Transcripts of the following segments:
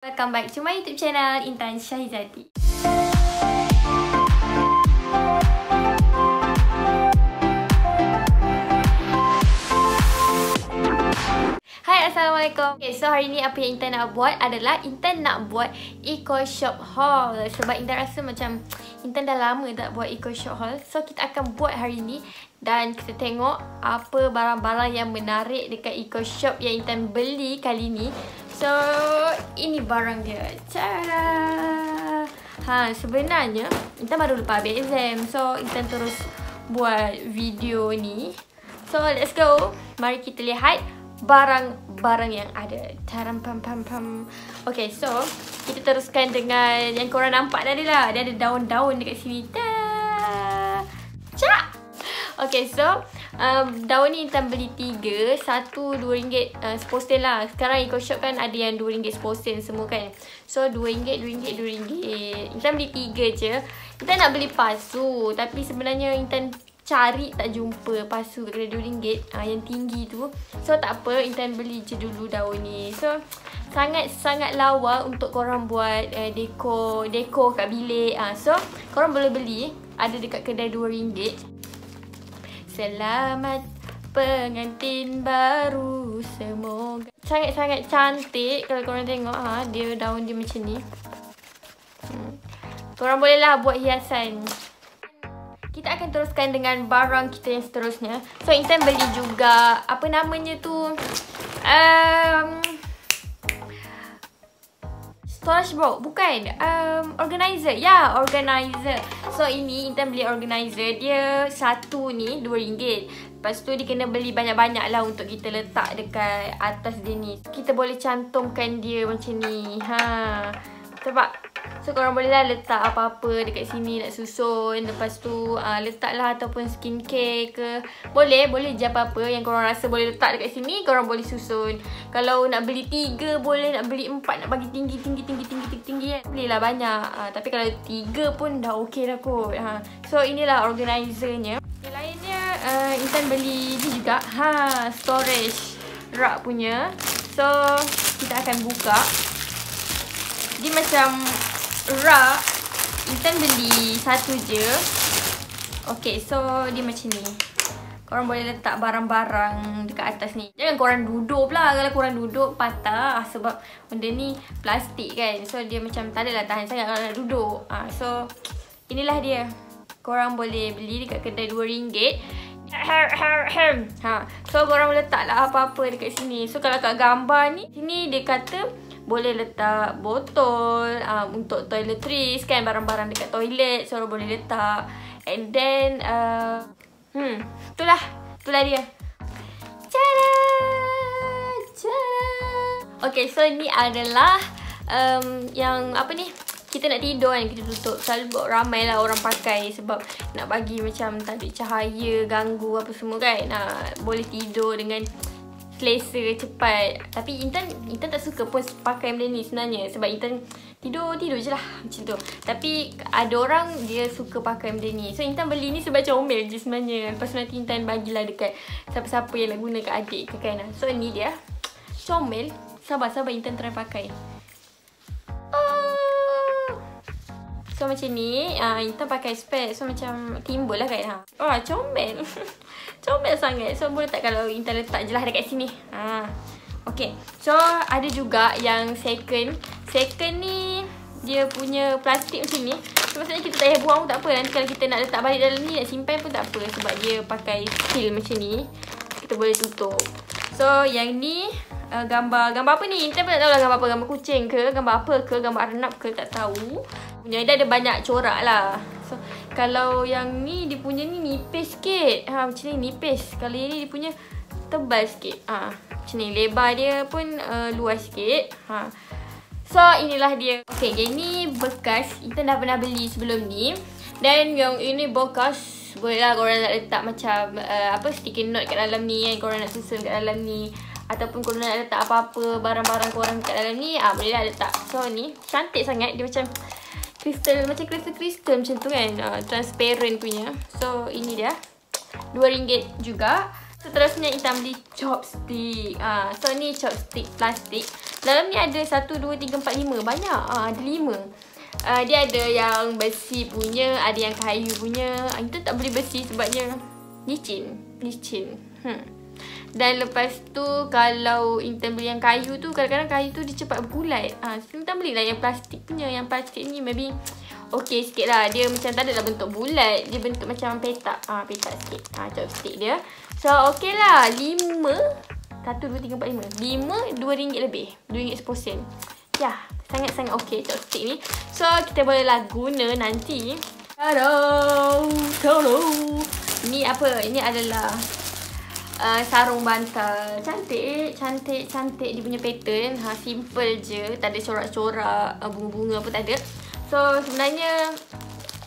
Welcome back to my YouTube channel Intan Syahizati. Hai, Assalamualaikum. Okay, so hari ni apa yang Intan nak buat adalah Intan nak buat Eco Shop haul. Sebab Intan rasa macam Intan dah lama tak buat Eco Shop haul. So kita akan buat hari ni dan kita tengok apa barang-barang yang menarik dekat Eco Shop yang Intan beli kali ni. So, ini barang dia. Tada! Sebenarnya Intan baru lepas habis exam. So, Intan terus buat video ni. So, let's go. Mari kita lihat barang-barang yang ada. Taram pam pam pam. Okay, so kita teruskan dengan yang korang nampak tadi lah. Dia ada daun-daun dekat sini. Cak! Okay, so daun ni Intan beli 3. Satu RM2 seposen lah. Sekarang Eco Shop kan ada yang RM2 seposen semua kan. So RM2, RM2, RM2. Intan beli 3 je. Intan nak beli pasu, tapi sebenarnya Intan cari tak jumpa pasu kat kedai RM2 yang tinggi tu. So tak apa, Intan beli je dulu daun ni. So sangat-sangat lawa untuk korang buat dekor kat bilik. So korang boleh beli, ada dekat kedai RM2. Selamat pengantin baru, semoga. Sangat-sangat cantik kalau korang tengok. Dia daun dia macam ni. Korang bolehlah buat hiasan. Kita akan teruskan dengan barang kita yang seterusnya. So Intan beli juga, apa namanya tu, storage box, bukan, organizer. Ya, organizer. So ini Intan beli organizer. Dia satu ni RM2. Lepas tu dia kena beli banyak-banyak lah untuk kita letak dekat atas dia ni. Kita boleh cantumkan dia macam ni. Sebab so korang boleh lah letak apa-apa dekat sini nak susun. Lepas tu letaklah ataupun skincare ke. Boleh je apa-apa yang korang rasa boleh letak dekat sini, korang boleh susun. Kalau nak beli 3 boleh, nak beli 4 nak bagi tinggi kan, belilah banyak. Tapi kalau 3 pun dah okey dah kot. So inilah organizernya. Yang lainnya Intan beli ni juga, storage rak punya. So kita akan buka. Dia macam rak. Intan beli satu je. Okay, so dia macam ni. Korang boleh letak barang-barang dekat atas ni. Jangan korang duduk pula. Kalau korang duduk patah. Sebab benda ni plastik kan. So dia macam tak adalah tahan sangat kalau nak duduk. So inilah dia. Korang boleh beli dekat kedai RM2. So korang boleh letaklah apa-apa dekat sini. So kalau kat gambar ni, sini dia kata boleh letak botol untuk toiletries kan, barang-barang dekat toilet. So boleh letak. And then itulah dia. Tada! Okay, so ni adalah yang apa ni, kita nak tidur kan, kita tutup. Selalu ramai lah orang pakai sebab nak bagi macam tak ada cahaya ganggu apa semua kan. Boleh tidur dengan selesa, cepat. Tapi Intan tak suka pun pakai benda ni sebenarnya. Sebab Intan tidur je lah macam tu. Tapi ada orang dia suka pakai benda ni. So Intan beli ni sebab comel je sebenarnya. Lepas tu nanti Intan bagilah dekat siapa-siapa yang nak guna kat adik ke kan. So ni dia, comel. Sabar Intan try pakai. So macam ni, Intan pakai spek. So macam timbul lah kan. Comel. Comel sangat. So boleh tak kalau Intan letak je lah dekat sini. Okay. So ada juga yang second. Second ni dia punya plastik macam ni. So maksudnya kita tak payah buang pun tak apa. Nanti kalau kita nak letak balik dalam ni, nak simpan pun tak apa. Sebab dia pakai seal macam ni. Kita boleh tutup. So yang ni gambar apa ni? Intan pun tak tahu lah gambar apa. Gambar kucing ke, gambar apa ke, gambar arnab ke, tak tahu. Punya dia ada banyak corak lah. So kalau yang ni dia punya ni nipis sikit. Macam ni nipis. Kalau yang ni dia punya tebal sikit. Macam ni, lebar dia pun luas sikit. So inilah dia. Okay, yang ni bekas. Intan dah pernah beli sebelum ni. Dan yang ini bekas. Boleh lah korang nak letak macam sticky note kat dalam ni kan. Korang nak susun kat dalam ni. Ataupun korang nak letak apa-apa barang-barang korang kat dalam ni, boleh lah letak. So ni cantik sangat. Dia macam kristal, macam kristal macam tu kan. Transparent punya. So ini dia, RM2 juga. Seterusnya Intan beli chopstick. So ni chopstick plastik. Dalam ni ada 1, 2, 3, 4, 5. Banyak. Ada 5. Dia ada yang besi punya, ada yang kayu punya. Kita tak boleh besi sebabnya licin. Dan lepas tu kalau Intan beli yang kayu tu, kadang-kadang kayu tu dia cepat bergulat. Intan belilah yang plastik punya. Yang plastik ni maybe okey sikit lah. Dia macam tak adalah bentuk bulat. Dia bentuk macam petak. Petak sikit. Chopstick dia. So okey lah. 5 1, 2, 3, 4, 5 RM2 lebih. RM2.10. Ya, sangat-sangat okey chopstick ni. So kita bolehlah guna nanti. Tadao. Ni apa? Ini adalah sarung bantal. Cantik dia punya pattern. Simple je, tak ada corak-corak, bunga-bunga apa tak ada. So sebenarnya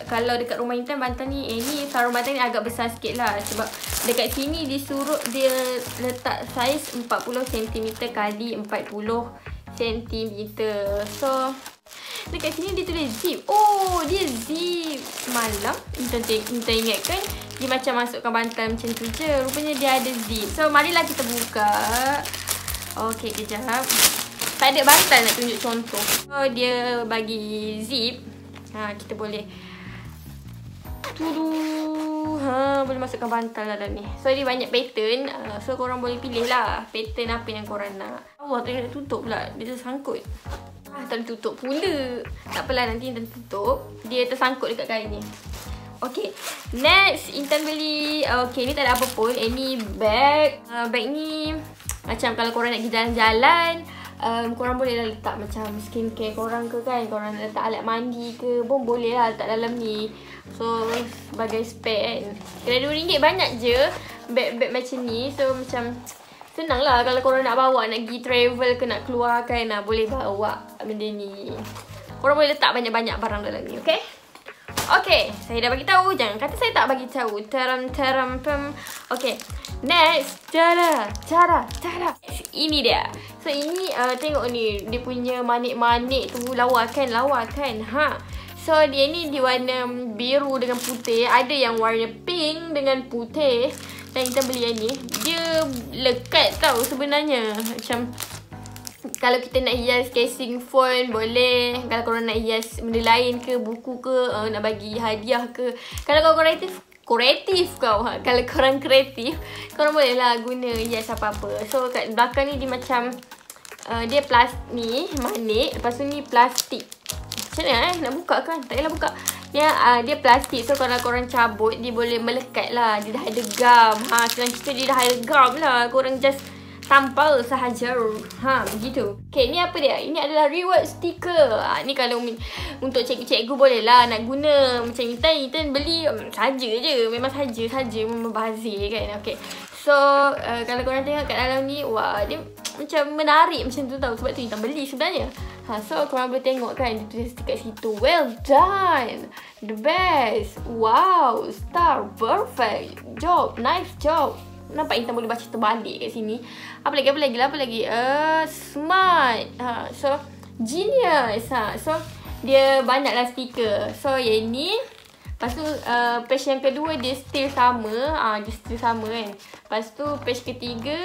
kalau dekat rumah Intan bantal ni, ni sarung bantal ni agak besar sikit lah. Sebab dekat sini dia letak saiz 40 cm kali 40 cm. So dekat sini dia tulis zip. Oh, dia zip. Semalam Intan ingatkan dia macam masukkan bantal macam tu je. Rupanya dia ada zip. So marilah kita buka. Okey, kejap. Tak ada bantal nak tunjuk contoh. So dia bagi zip. Kita boleh boleh masukkan bantal dalam ni. So dia banyak pattern. So korang boleh pilih lah pattern apa yang korang nak. Allah, tak tutup pula. Dia tersangkut. Tak boleh tutup pula. Tak apalah, nanti Intan tutup. Dia tersangkut dekat kain ni. Okay, next Intan beli. Okay, ni tak ada apa pun. Ni bag. Bag ni macam kalau korang nak pergi jalan-jalan, korang boleh lah letak macam skincare korang ke kan. Korang nak letak alat mandi ke pun boleh lah letak dalam ni. So sebagai spare kan. Kena RM2 banyak je bag-bag macam ni. So macam senang lah kalau korang nak bawa, nak pergi travel ke nak keluar kan, boleh bawa benda ni. Korang boleh letak banyak-banyak barang dalam ni, okay? Okay, saya dah bagi tahu. Jangan kata saya tak bagi tahu. Okay, next. Tada. Ini dia. So ini tengok ni, dia punya manik-manik tu lawa kan. So dia ni di warna biru dengan putih. Ada yang warna pink dengan putih. Dan kita beli yang ni, dia lekat tau sebenarnya. Macam kalau kita nak hias casing phone boleh. Kalau korang nak hias benda lain ke, buku ke, nak bagi hadiah ke. Kalau korang kreatif kalau korang kreatif, korang boleh lah guna hias apa-apa. So kat belakang ni dia macam dia plastik ni, manik. Lepas tu ni plastik. Macam mana nak buka kan? Tak payahlah buka. Dia plastik. So kalau korang cabut, dia boleh melekat lah. Dia dah ada gam. Senang cerita dia dah ada gam lah. Korang just tampal sahaja. Begitu. Okay, ni apa dia? Ini adalah reward sticker. Ni kalau untuk cikgu-cikgu boleh lah nak guna. Macam Intan beli saja je. Memang saja membazir kan. Okay. So kalau korang tengok kat dalam ni, wah, dia macam menarik macam tu tau. Sebab tu Intan beli sebenarnya. So korang boleh tengok kan, dia tulis dekat situ, well done, the best, wow, star, perfect, job, nice job. Nampak Intan boleh baca terbalik kat sini. Apa lagi? Smart. So genius. So dia banyaklah stiker. So yang ni. Lepas tu page yang kedua dia still sama. Dia still sama kan. Lepas tu page ketiga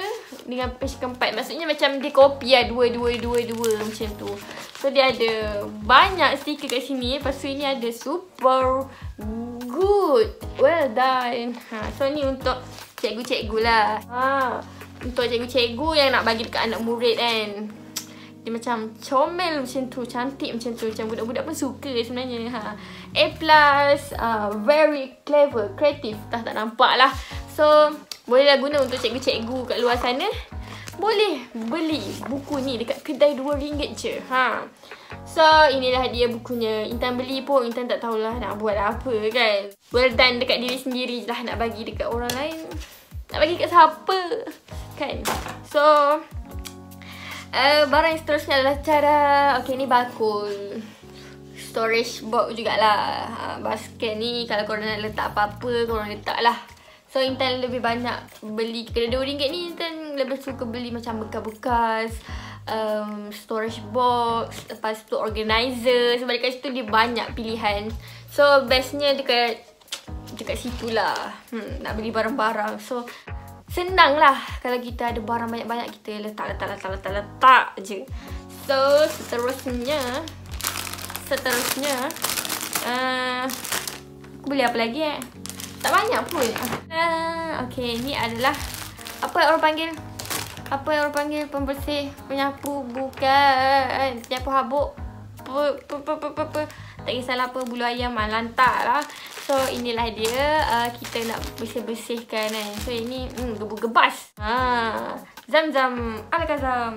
dengan page keempat. Maksudnya macam dia copy lah. Dua macam tu. So dia ada banyak stiker kat sini. Lepas tu ini ada super good, well done. So ni untuk cikgu-cikgu lah. Untuk cikgu-cikgu yang nak bagi dekat anak murid kan. Dia macam comel macam tu, cantik macam tu. Macam budak-budak pun suka sebenarnya. A+, very clever, kreatif. Tak nampak lah. So bolehlah guna untuk cikgu-cikgu kat luar sana. Boleh beli buku ni dekat kedai RM2 je. So inilah dia bukunya. Intan beli pun Intan tak tahulah nak buat apa kan. Well done dekat diri sendiri je lah. Nak bagi dekat orang lain, nak bagi kat siapa kan. So barang yang seterusnya adalah okay, ni bakul, storage box jugalah. Basket ni kalau korang nak letak apa-apa, korang letak lah. So Intan lebih banyak beli kedai RM2 ni. Intan lebih suka beli macam bekas-bekas, storage box, lepas tu organizer. Sebab dekat situ dia banyak pilihan. So bestnya dekat situ lah. Nak beli barang-barang. So senang lah kalau kita ada barang banyak-banyak, kita letak je. So, seterusnya aku beli apa lagi tak banyak pun. Okay, ni adalah apa orang panggil pembersih, penyapu, bukan penyapu habuk, tak kisahlah apa, bulu ayam lantak lah. So inilah dia, kita nak bersih-bersihkan kan. So ini gebas. Zam-zam Alakazam.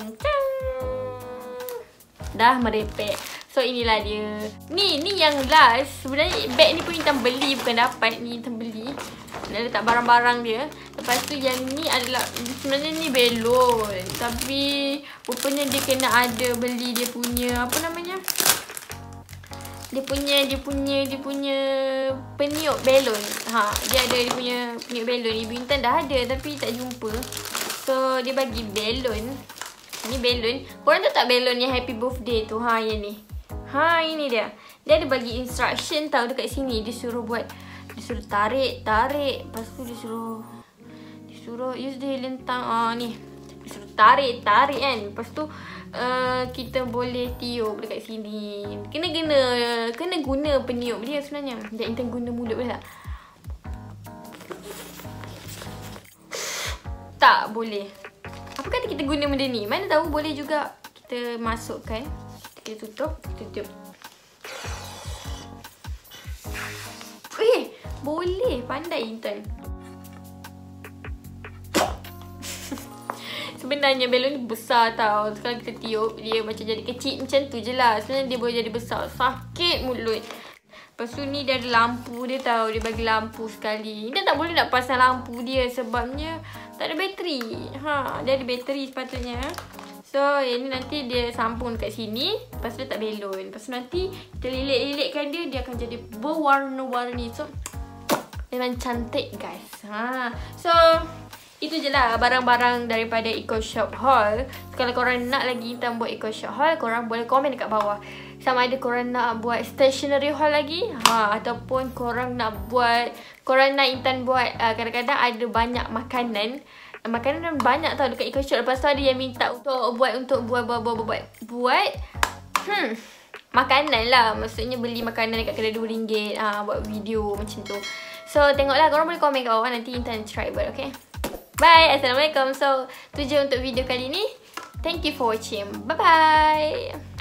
Dah merepek. So inilah dia. Ni yang last. Sebenarnya beg ni pun Intan beli, bukan dapat. Ni Intan beli. Nak letak barang-barang dia. Lepas tu yang ni adalah, sebenarnya ni belon. Tapi rupanya dia kena ada beli dia punya, apa namanya? Dia punya peniup belon. Dia ada dia punya peniup belon. Ibu Intan dah ada tapi tak jumpa. So dia bagi belon. Ni belon. Korang tahu tak belon yang happy birthday tu? Yang ni. Ini dia. Dia ada bagi instruction tau dekat sini. Dia suruh tarik. Lepas tu dia suruh use the lentang. Ni. Dia suruh tarik kan. Lepas tu kita boleh tiup dekat sini. Kena guna peniup dia sebenarnya. Sekejap Intan guna mulut boleh tak? Tak boleh. Apa kata kita guna benda ni? Mana tahu boleh juga. Kita masukkan. Kita tutup. Boleh. Pandai Intan. Sebenarnya belon ni besar tau. Sekarang kita tiup, dia macam jadi kecil macam tu je lah. Sebenarnya dia boleh jadi besar. Sakit mulut. Lepas tu ni dia ada lampu dia tau. Dia bagi lampu sekali. Dia tak boleh nak pasang lampu dia sebabnya tak ada bateri. Dia ada bateri sepatutnya. So yang ni nanti dia sambung dekat sini. Lepas tu letak belon. Lepas tu nanti kita lilit-lilitkan dia. Dia akan jadi berwarna-warni. So memang cantik guys. So itu je lah barang-barang daripada Eco Shop Haul. Kalau korang nak lagi Intan buat Eco Shop Haul, korang boleh komen dekat bawah. Sama ada korang nak buat stationery haul lagi, ataupun korang nak Intan buat kadang-kadang ada banyak makanan. Makanan banyak tau dekat Eco Shop. Lepas tu ada yang minta untuk buat makanan lah. Maksudnya beli makanan dekat kedai RM2, buat video macam tu. So tengoklah, korang boleh komen kat bawah. Nanti Intan try buat, okay? Bye, Assalamualaikum. So tu je untuk video kali ni. Thank you for watching. Bye bye.